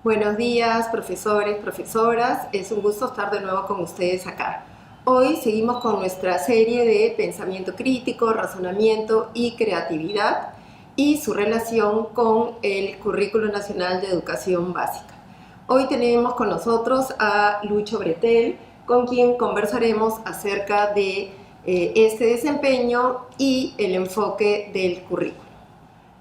Buenos días, profesores, profesoras. Es un gusto estar de nuevo con ustedes acá. Hoy seguimos con nuestra serie de pensamiento crítico, razonamiento y creatividad y su relación con el Currículo Nacional de Educación Básica. Hoy tenemos con nosotros a Lucho Bretel, con quien conversaremos acerca de este desempeño y el enfoque del currículo.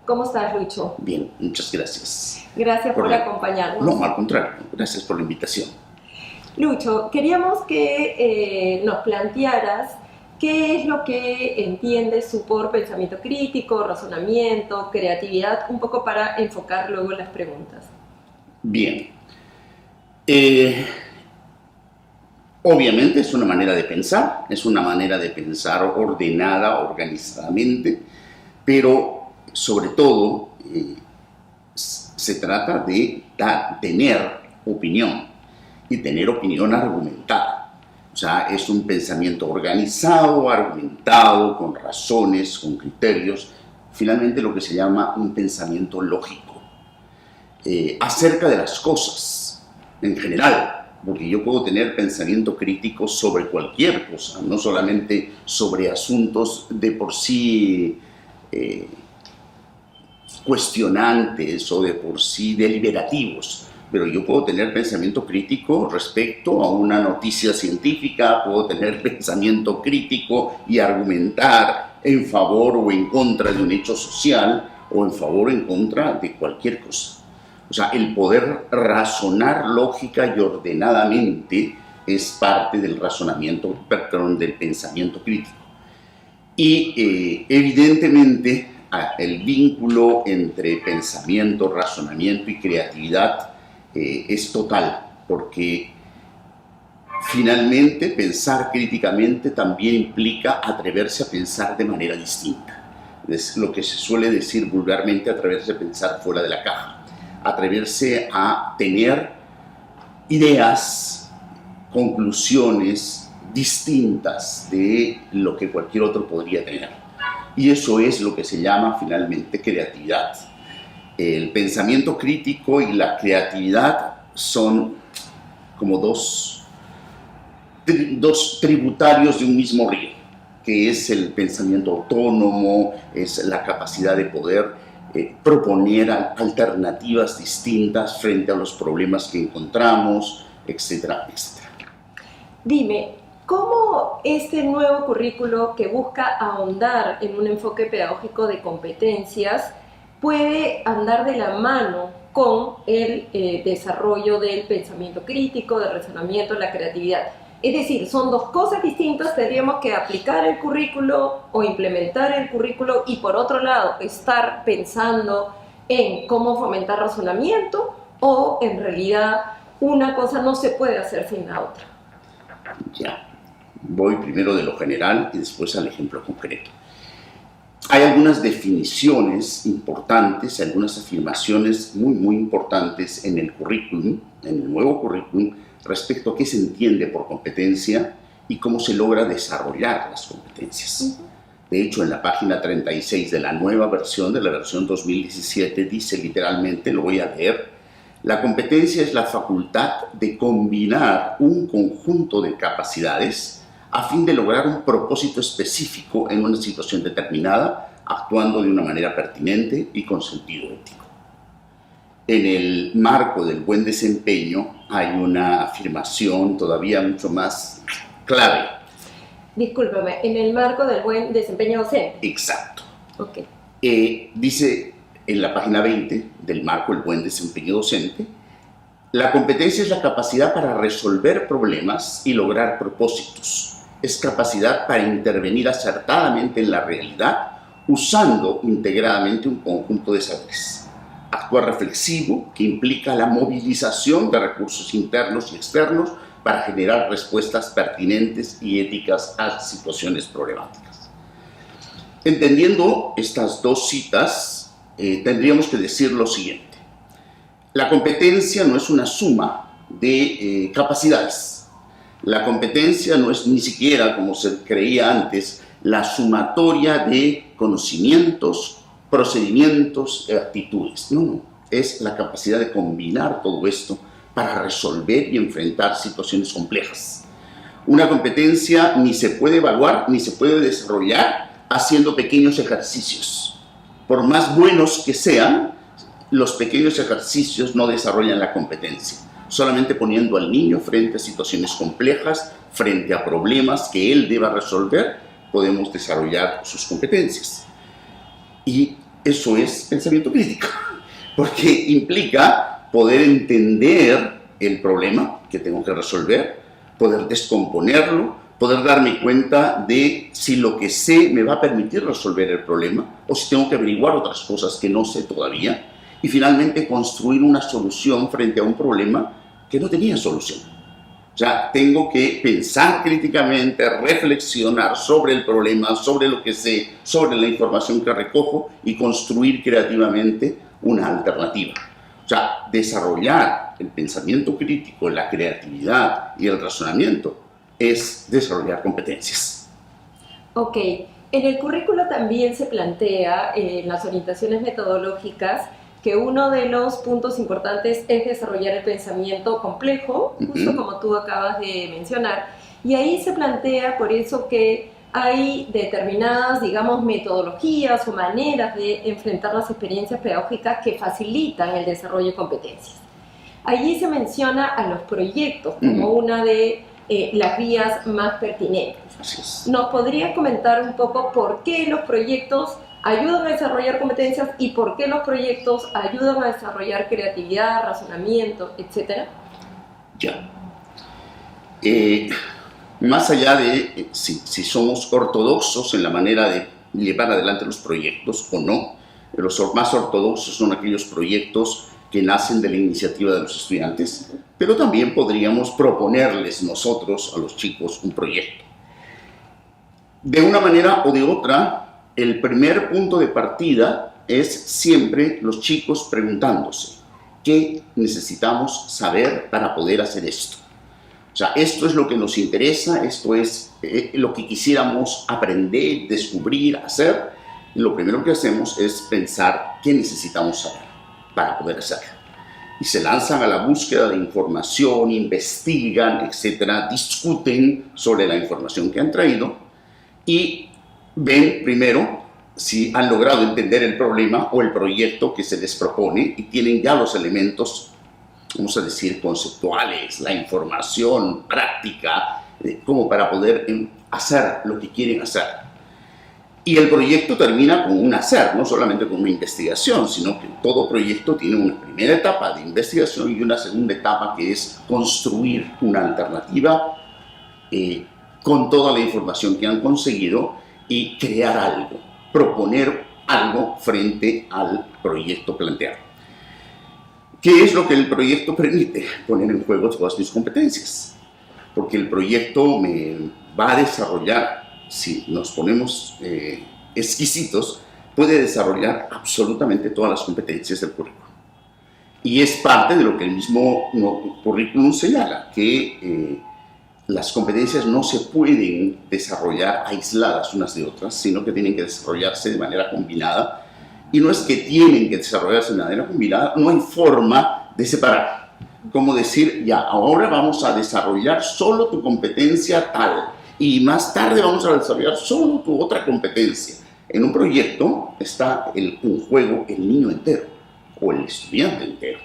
¿Cómo estás, Lucho? Bien, muchas gracias. Gracias por acompañarnos. No, al contrario, gracias por la invitación. Lucho, queríamos que nos plantearas qué es lo que entiendes tú por pensamiento crítico, razonamiento, creatividad, un poco para enfocar luego las preguntas. Bien. Obviamente es una manera de pensar ordenada, organizadamente, pero sobre todo se trata de tener opinión y tener opinión argumentada. O sea, es un pensamiento organizado, argumentado, con razones, con criterios, finalmente lo que se llama un pensamiento lógico acerca de las cosas en general, porque yo puedo tener pensamiento crítico sobre cualquier cosa, no solamente sobre asuntos de por sí cuestionantes o de por sí deliberativos, pero yo puedo tener pensamiento crítico respecto a una noticia científica, puedo tener pensamiento crítico y argumentar en favor o en contra de un hecho social o en favor o en contra de cualquier cosa. O sea, el poder razonar lógica y ordenadamente es parte del razonamiento, perdón, del pensamiento crítico. Y evidentemente el vínculo entre pensamiento, razonamiento y creatividad es total, porque finalmente pensar críticamente también implica atreverse a pensar de manera distinta. Es lo que se suele decir vulgarmente, atreverse a pensar fuera de la caja, atreverse a tener ideas, conclusiones distintas de lo que cualquier otro podría tener. Y eso es lo que se llama finalmente creatividad. El pensamiento crítico y la creatividad son como dos tributarios de un mismo río, que es el pensamiento autónomo, es la capacidad de poder proponer alternativas distintas frente a los problemas que encontramos, etcétera, etcétera. Dime, ¿cómo este nuevo currículo que busca ahondar en un enfoque pedagógico de competencias puede andar de la mano con el desarrollo del pensamiento crítico, del razonamiento, la creatividad? Es decir, son dos cosas distintas, tendríamos que aplicar el currículo o implementar el currículo y por otro lado estar pensando en cómo fomentar razonamiento, o en realidad una cosa no se puede hacer sin la otra. Ya, voy primero de lo general y después al ejemplo concreto. Hay algunas definiciones importantes, algunas afirmaciones muy importantes en el currículum, en el nuevo currículum, respecto a qué se entiende por competencia y cómo se logra desarrollar las competencias. De hecho, en la página 36 de la nueva versión, de la versión 2017, dice literalmente, lo voy a leer: la competencia es la facultad de combinar un conjunto de capacidades a fin de lograr un propósito específico en una situación determinada, actuando de una manera pertinente y con sentido ético. En el marco del buen desempeño hay una afirmación todavía mucho más clave. Discúlpame, en el marco del buen desempeño docente. Exacto. Okay. Dice en la página 20 del marco del buen desempeño docente: la competencia es la capacidad para resolver problemas y lograr propósitos. Es capacidad para intervenir acertadamente en la realidad usando integradamente un conjunto de saberes. Actuar reflexivo, que implica la movilización de recursos internos y externos para generar respuestas pertinentes y éticas a situaciones problemáticas. Entendiendo estas dos citas, tendríamos que decir lo siguiente: la competencia no es una suma de capacidades. La competencia no es ni siquiera, como se creía antes, la sumatoria de conocimientos, procedimientos y actitudes. No. es la capacidad de combinar todo esto para resolver y enfrentar situaciones complejas. Una competencia ni se puede evaluar ni se puede desarrollar haciendo pequeños ejercicios. Por más buenos que sean, los pequeños ejercicios no desarrollan la competencia. Solamente poniendo al niño frente a situaciones complejas, frente a problemas que él deba resolver, podemos desarrollar sus competencias. Y eso es pensamiento crítico, porque implica poder entender el problema que tengo que resolver, poder descomponerlo, poder darme cuenta de si lo que sé me va a permitir resolver el problema o si tengo que averiguar otras cosas que no sé todavía, y finalmente construir una solución frente a un problema que no tenía solución. O sea, tengo que pensar críticamente, reflexionar sobre el problema, sobre lo que sé, sobre la información que recojo y construir creativamente una alternativa. O sea, desarrollar el pensamiento crítico, la creatividad y el razonamiento es desarrollar competencias. Ok, en el currículo también se plantea en las orientaciones metodológicas que uno de los puntos importantes es desarrollar el pensamiento complejo, justo como tú acabas de mencionar, y ahí se plantea por eso que hay determinadas, digamos, metodologías o maneras de enfrentar las experiencias pedagógicas que facilitan el desarrollo de competencias. Allí se menciona a los proyectos como una de las vías más pertinentes. Así es. ¿Nos podrías comentar un poco por qué los proyectos ayudan a desarrollar competencias y por qué los proyectos ayudan a desarrollar creatividad, razonamiento, etcétera? Ya. Más allá de si somos ortodoxos en la manera de llevar adelante los proyectos o no, los más ortodoxos son aquellos proyectos que nacen de la iniciativa de los estudiantes, pero también podríamos proponerles nosotros a los chicos un proyecto. De una manera o de otra, el primer punto de partida es siempre los chicos preguntándose, ¿qué necesitamos saber para poder hacer esto? O sea, esto es lo que nos interesa, esto es lo que quisiéramos aprender, descubrir, hacer. Y lo primero que hacemos es pensar qué necesitamos saber para poder hacerlo. Y se lanzan a la búsqueda de información, investigan, etcétera, discuten sobre la información que han traído y ven primero si han logrado entender el problema o el proyecto que se les propone y tienen ya los elementos, vamos a decir, conceptuales, la información práctica, como para poder hacer lo que quieren hacer. Y el proyecto termina con un hacer, no solamente con una investigación, sino que todo proyecto tiene una primera etapa de investigación y una segunda etapa que es construir una alternativa con toda la información que han conseguido y crear algo, proponer algo frente al proyecto planteado. ¿Qué es lo que el proyecto permite? Poner en juego todas mis competencias, porque el proyecto me va a desarrollar, si nos ponemos exquisitos, puede desarrollar absolutamente todas las competencias del currículum. Y es parte de lo que el mismo currículum señala, que las competencias no se pueden desarrollar aisladas unas de otras, sino que tienen que desarrollarse de manera combinada. Y no es que tienen que desarrollarse de manera combinada, no hay forma de separar. Como decir, ya, ahora vamos a desarrollar solo tu competencia tal, y más tarde vamos a desarrollar solo tu otra competencia. En un proyecto está en juego el niño entero, o el estudiante entero.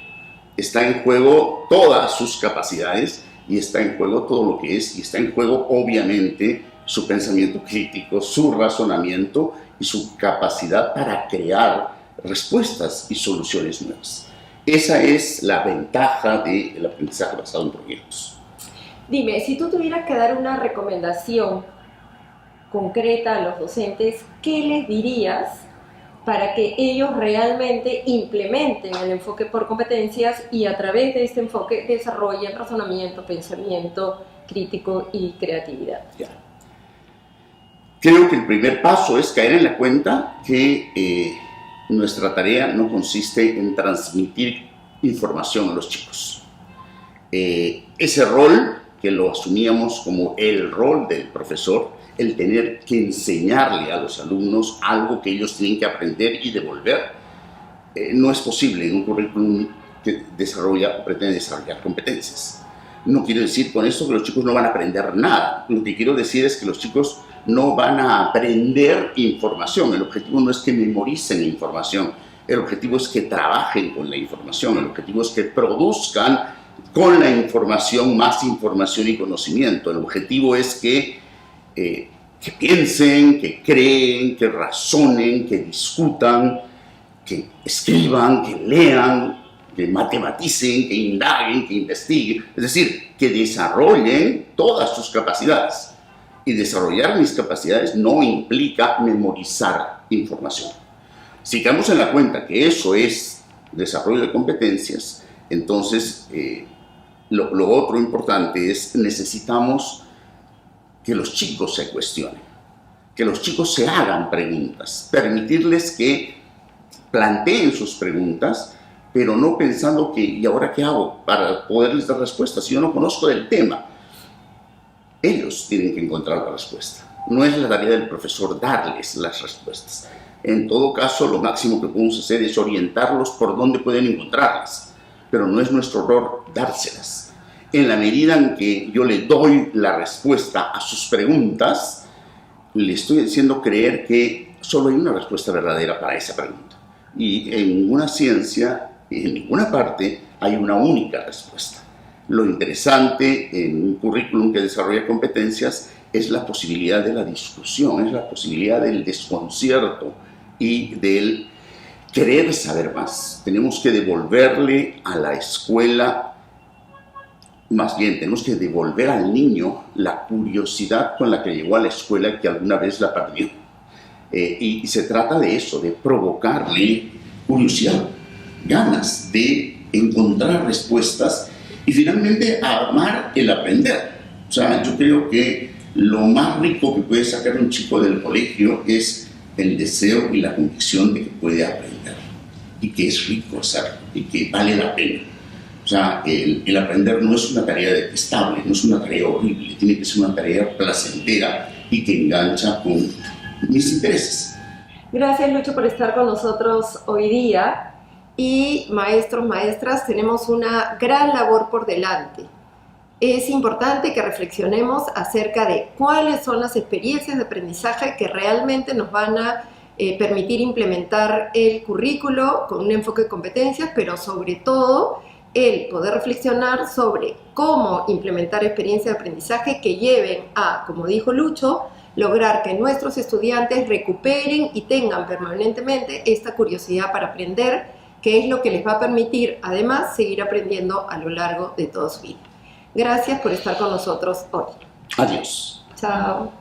Está en juego todas sus capacidades, y está en juego todo lo que es, y está en juego, obviamente, su pensamiento crítico, su razonamiento y su capacidad para crear respuestas y soluciones nuevas. Esa es la ventaja del aprendizaje basado en proyectos. Dime, si tú tuvieras que dar una recomendación concreta a los docentes, ¿qué les dirías para que ellos realmente implementen el enfoque por competencias y a través de este enfoque desarrollen razonamiento, pensamiento crítico y creatividad? Ya. Creo que el primer paso es caer en la cuenta que nuestra tarea no consiste en transmitir información a los chicos. Ese rol, que lo asumíamos como el rol del profesor, el tener que enseñarle a los alumnos algo que ellos tienen que aprender y devolver, no es posible en un currículum que desarrolla o pretende desarrollar competencias. No quiero decir con esto que los chicos no van a aprender nada. Lo que quiero decir es que los chicos no van a aprender información. El objetivo no es que memoricen información. El objetivo es que trabajen con la información. El objetivo es que produzcan con la información más información y conocimiento. El objetivo es que piensen, que creen, que razonen, que discutan, que escriban, que lean, que matematicen, que indaguen, que investiguen. Es decir, que desarrollen todas sus capacidades. Y desarrollar mis capacidades no implica memorizar información. Si caemos en la cuenta que eso es desarrollo de competencias, entonces lo otro importante es necesitamos que los chicos se cuestionen, que los chicos se hagan preguntas, permitirles que planteen sus preguntas, pero no pensando que, ¿y ahora qué hago para poderles dar respuestas? Si yo no conozco del tema, ellos tienen que encontrar la respuesta. No es la tarea del profesor darles las respuestas. En todo caso, lo máximo que podemos hacer es orientarlos por dónde pueden encontrarlas, pero no es nuestro rol dárselas. En la medida en que yo le doy la respuesta a sus preguntas, le estoy haciendo creer que solo hay una respuesta verdadera para esa pregunta. Y en ninguna ciencia, en ninguna parte, hay una única respuesta. Lo interesante en un currículum que desarrolla competencias es la posibilidad de la discusión, es la posibilidad del desconcierto y del querer saber más. Tenemos que devolverle a la escuela, más bien tenemos que devolver al niño la curiosidad con la que llegó a la escuela y que alguna vez la perdió. Y se trata de eso, de provocarle curiosidad, ganas de encontrar respuestas y finalmente amar el aprender. O sea, yo creo que lo más rico que puede sacar un chico del colegio es el deseo y la convicción de que puede aprender y que es rico hacerlo y que vale la pena. O sea, el aprender no es una tarea detestable, no es una tarea horrible, tiene que ser una tarea placentera y que engancha con mis intereses. Gracias, Lucho, por estar con nosotros hoy día. Y maestros, maestras, tenemos una gran labor por delante. Es importante que reflexionemos acerca de cuáles son las experiencias de aprendizaje que realmente nos van a permitir implementar el currículo con un enfoque de competencias, pero sobre todo el poder reflexionar sobre cómo implementar experiencias de aprendizaje que lleven a, como dijo Lucho, lograr que nuestros estudiantes recuperen y tengan permanentemente esta curiosidad para aprender, que es lo que les va a permitir, además, seguir aprendiendo a lo largo de toda su vida. Gracias por estar con nosotros hoy. Adiós. Chao.